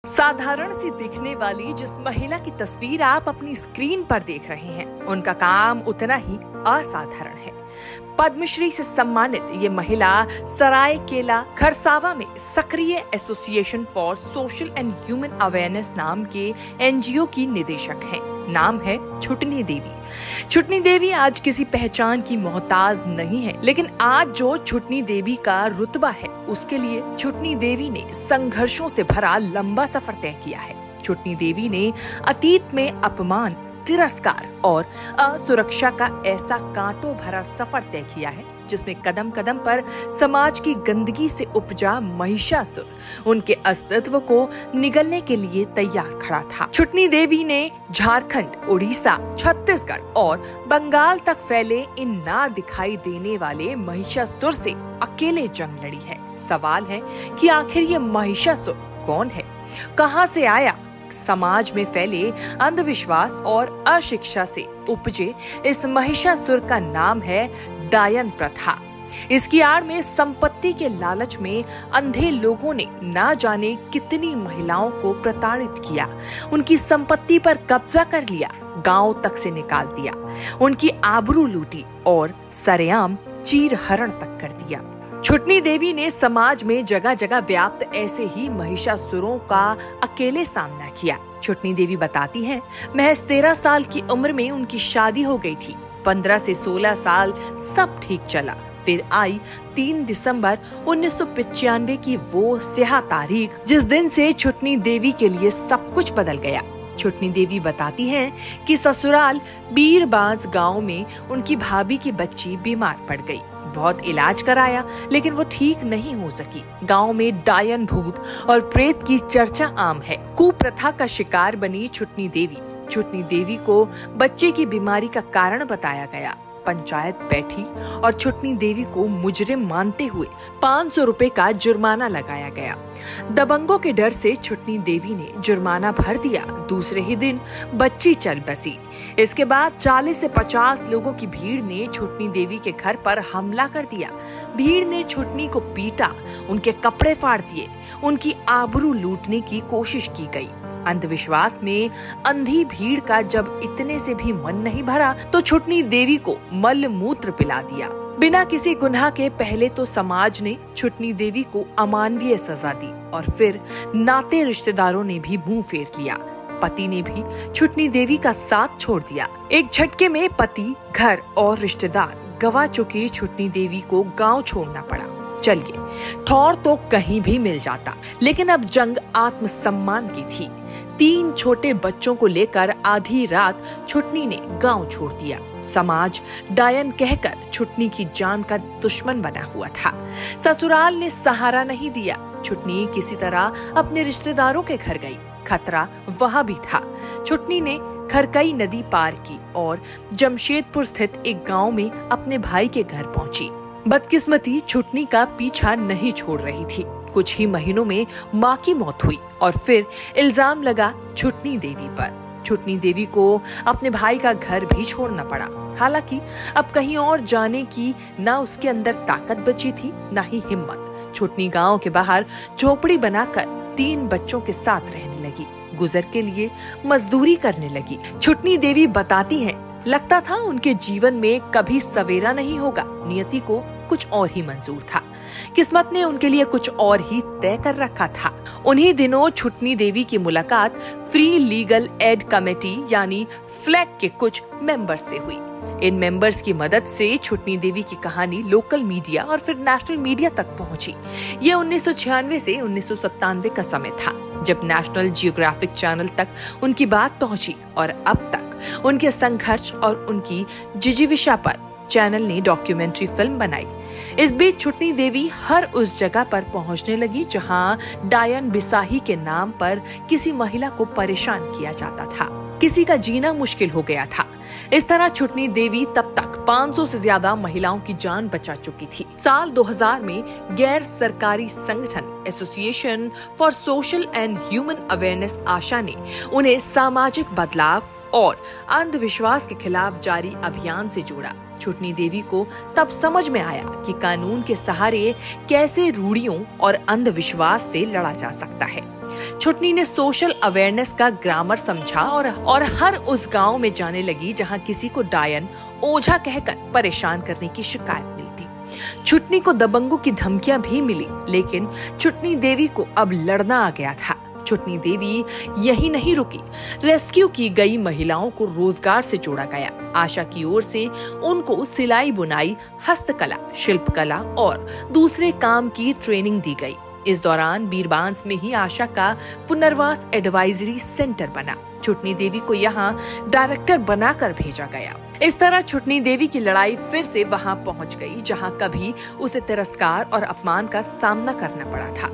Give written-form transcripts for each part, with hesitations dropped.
साधारण सी दिखने वाली जिस महिला की तस्वीर आप अपनी स्क्रीन पर देख रहे हैं, उनका काम उतना ही असाधारण है। पद्मश्री से सम्मानित ये महिला सरायकेला खरसावा में सक्रिय association for social and human awareness नाम के एनजीओ की निदेशक हैं। नाम है छुटनी देवी। छुटनी देवी आज किसी पहचान की मोहताज नहीं है, लेकिन आज जो छुटनी देवी का रुतबा है, उसके लिए छुटनी देवी ने संघर्षों से भरा लंबा सफर तय किया है। छुटनी देवी ने अतीत में अपमान, तिरस्कार और असुरक्षा का ऐसा कांटों भरा सफर तय किया है, जिसमें कदम कदम पर समाज की गंदगी से उपजा महिषासुर उनके अस्तित्व को निगलने के लिए तैयार खड़ा था। छुटनी देवी ने झारखंड, उड़ीसा, छत्तीसगढ़ और बंगाल तक फैले इन ना दिखाई देने वाले महिषासुर से अकेले जंग लड़ी है। सवाल है कि आखिर ये महिषासुर कौन है, कहां से आया? समाज में फैले अंधविश्वास और अशिक्षा से उपजे इस महिषासुर का नाम है डायन प्रथा। इसकी आड़ में संपत्ति के लालच में अंधे लोगों ने ना जाने कितनी महिलाओं को प्रताड़ित किया, उनकी संपत्ति पर कब्जा कर लिया, गांव तक से निकाल दिया, उनकी आबरू लूटी और सरेआम चीरहरण तक कर दिया। छुटनी देवी ने समाज में जगह जगह व्याप्त ऐसे ही महिषासुरों का अकेले सामना किया। छुटनी देवी बताती हैं, महज 13 साल की उम्र में उनकी शादी हो गई थी। 15 से 16 साल सब ठीक चला। फिर आई 3 दिसंबर 1995 की वो स्याह तारीख, जिस दिन से छुटनी देवी के लिए सब कुछ बदल गया। छुटनी देवी बताती हैं कि ससुराल बीरबाज गांव में उनकी भाभी की बच्ची बीमार पड़ गई। बहुत इलाज कराया, लेकिन वो ठीक नहीं हो सकी। गांव में डायन, भूत और प्रेत की चर्चा आम है। कुप्रथा का शिकार बनी छुटनी देवी। छुटनी देवी को बच्चे की बीमारी का कारण बताया गया। पंचायत बैठी और छुटनी देवी को मुजरिम मानते हुए 500 रुपए का जुर्माना लगाया गया। दबंगों के डर से छुटनी देवी ने जुर्माना भर दिया। दूसरे ही दिन बच्ची चल बसी। इसके बाद 40 से 50 लोगों की भीड़ ने छुटनी देवी के घर पर हमला कर दिया। भीड़ ने छुटनी को पीटा, उनके कपड़े फाड़ दिए, उनकी आबरू लूटने की कोशिश की गई। अंधविश्वास में अंधी भीड़ का जब इतने से भी मन नहीं भरा, तो छुटनी देवी को मल मूत्र पिला दिया। बिना किसी गुनाह के पहले तो समाज ने छुटनी देवी को अमानवीय सजा दी और फिर नाते रिश्तेदारों ने भी मुंह फेर लिया। पति ने भी छुटनी देवी का साथ छोड़ दिया। एक झटके में पति, घर और रिश्तेदार गवा चुकी छुटनी देवी को गांव छोड़ना पड़ा। चलिए, ठौर तो कहीं भी मिल जाता, लेकिन अब जंग आत्मसम्मान की थी। 3 छोटे बच्चों को लेकर आधी रात छुटनी ने गांव छोड़ दिया। समाज डायन कहकर छुटनी की जान का दुश्मन बना हुआ था। ससुराल ने सहारा नहीं दिया। छुटनी किसी तरह अपने रिश्तेदारों के घर गई। खतरा वहां भी था। छुटनी ने खरकई नदी पार की और जमशेदपुर स्थित एक गांव में अपने भाई के घर पहुंची। बदकिस्मती छुटनी का पीछा नहीं छोड़ रही थी। कुछ ही महीनों में मां की मौत हुई और फिर इल्जाम लगा छुटनी देवी पर। छुटनी देवी को अपने भाई का घर भी छोड़ना पड़ा। हालांकि अब कहीं और जाने की ना उसके अंदर ताकत बची थी, ना ही हिम्मत। छुटनी गांव के बाहर झोपड़ी बनाकर 3 बच्चों के साथ रहने लगी। गुजर के लिए मजदूरी करने लगी। छुटनी देवी बताती हैं, लगता था उनके जीवन में कभी सवेरा नहीं होगा। नियति को कुछ और ही मंजूर था। किस्मत ने उनके लिए कुछ और ही तय कर रखा था। उन्हीं दिनों छुटनी देवी की मुलाकात फ्री लीगल एड कमेटी यानी फ्लैग के कुछ मेंबर्स से हुई। इन मेंबर्स की मदद से छुटनी देवी की कहानी लोकल मीडिया और फिर नेशनल मीडिया तक पहुंची। ये 1996 से 1997 का समय था, जब नेशनल जियोग्राफिक चैनल तक उनकी बात पहुंची और अब तक उनके संघर्ष और उनकी जिजीविषा पर चैनल ने डॉक्यूमेंट्री फिल्म बनाई। इस बीच छुटनी देवी हर उस जगह पर पहुंचने लगी जहां डायन बिसाही के नाम पर किसी महिला को परेशान किया जाता था। किसी का जीना मुश्किल हो गया था। इस तरह छुटनी देवी तब तक 500 से ज्यादा महिलाओं की जान बचा चुकी थी। साल 2000 में गैर सरकारी संगठन association for social and human awareness Asha ने उन्हें सामाजिक बदलाव और अंधविश्वास के खिलाफ जारी अभियान से जोड़ा। छुटनी देवी को तब समझ में आया कि कानून के सहारे कैसे रूढ़ियों और अंधविश्वास से लड़ा जा सकता है। छुटनी ने सोशल अवेयरनेस का ग्रामर समझा और हर उस गांव में जाने लगी जहां किसी को डायन, ओझा कहकर परेशान करने की शिकायत मिलती। छुटनी को दबंगों की धमकियां भी मिली, लेकिन छुटनी देवी को अब लड़ना आ गया था। छुटनी देवी यही नहीं रुकी। रेस्क्यू की गई महिलाओं को रोजगार से जोड़ा गया। आशा की ओर से उनको सिलाई बुनाई, हस्तकला, शिल्पकला और दूसरे काम की ट्रेनिंग दी गई। इस दौरान बीरबांस में ही आशा का पुनर्वास एडवाइजरी सेंटर बना। छुटनी देवी को यहाँ डायरेक्टर बनाकर भेजा गया। इस तरह छुटनी देवी की लड़ाई फिर से वहां पहुंच गई जहां कभी उसे तिरस्कार और अपमान का सामना करना पड़ा था।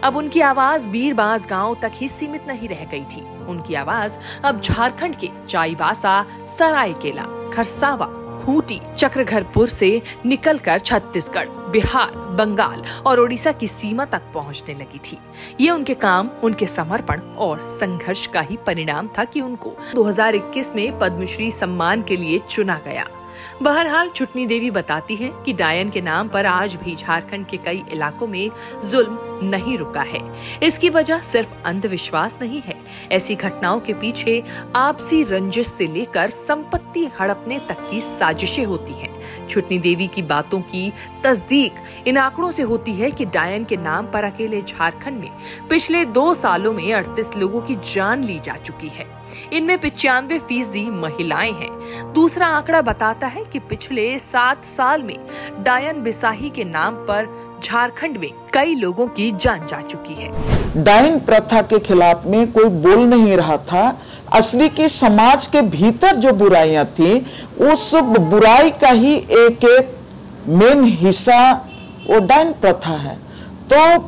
अब उनकी आवाज बीरबांस गांव तक ही सीमित नहीं रह गई थी। उनकी आवाज अब झारखंड के चाईबासा, सरायकेला, खरसावा, खूंटी, चक्रधरपुर से निकलकर छत्तीसगढ़, बिहार, बंगाल और ओडिशा की सीमा तक पहुंचने लगी थी। ये उनके काम, उनके समर्पण और संघर्ष का ही परिणाम था कि उनको 2021 में पद्मश्री सम्मान के लिए चुना गया। बहरहाल छुटनी देवी बताती हैं कि डायन के नाम पर आज भी झारखंड के कई इलाकों में जुल्म नहीं रुका है। इसकी वजह सिर्फ अंधविश्वास नहीं है। ऐसी घटनाओं के पीछे आपसी रंजिश से लेकर संपत्ति हड़पने तक की साजिशें होती हैं। छुटनी देवी की बातों की तस्दीक इन आंकड़ों से होती है कि डायन के नाम पर अकेले झारखंड में पिछले 2 सालों में 38 लोगों की जान ली जा चुकी है। इनमें 95% महिलाएं हैं। दूसरा आंकड़ा बताता है कि पिछले 7 साल में डायन बिसाही के नाम पर झारखंड में कई लोगों की जान जा चुकी है। डायन प्रथा के खिलाफ में कोई बोल नहीं रहा था। असली की समाज के भीतर जो बुराइयां थी, उस बुराई का ही एक मेन हिस्सा वो डायन प्रथा है। तो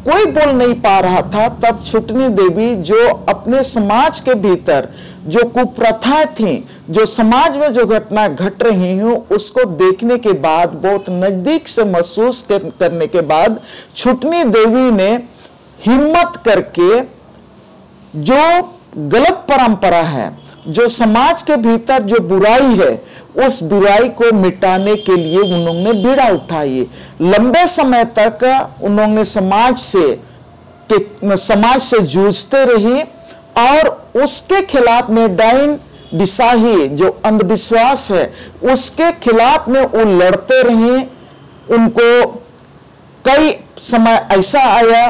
कोई बोल नहीं पा रहा था। तब छुटनी देवी जो अपने समाज के भीतर जो कुप्रथाएं थी, जो समाज में जो घटना घट रही हैं, उसको देखने के बाद, बहुत नजदीक से महसूस करने के बाद छुटनी देवी ने हिम्मत करके जो गलत परंपरा है, जो समाज के भीतर जो बुराई है, उस बुराई को मिटाने के लिए उन्होंने बीड़ा उठाई। लंबे समय तक उन्होंने समाज से जूझते रही और उसके खिलाफ में डायन बिसाही जो अंधविश्वास है, उसके खिलाफ में वो लड़ते रहे। उनको कई समय ऐसा आया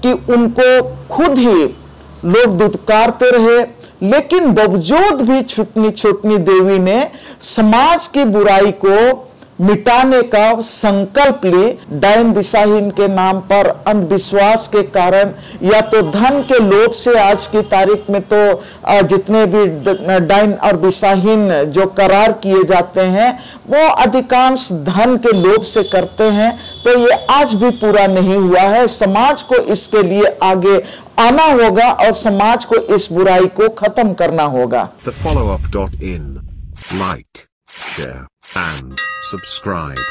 कि उनको खुद ही लोग दुत्कारते रहे, लेकिन बावजूद भी छुटनी देवी ने समाज की बुराई को मिटाने का संकल्प ली। डायन बिसाहीन के नाम पर अंधविश्वास के कारण या तो धन के लोभ से, आज की तारीख में तो जितने भी डायन और बिसाहीन जो करार किए जाते हैं वो अधिकांश धन के लोभ से करते हैं। तो ये आज भी पूरा नहीं हुआ है। समाज को इसके लिए आगे आना होगा और समाज को इस बुराई को खत्म करना होगा। The follow-up.in, like, share and subscribe.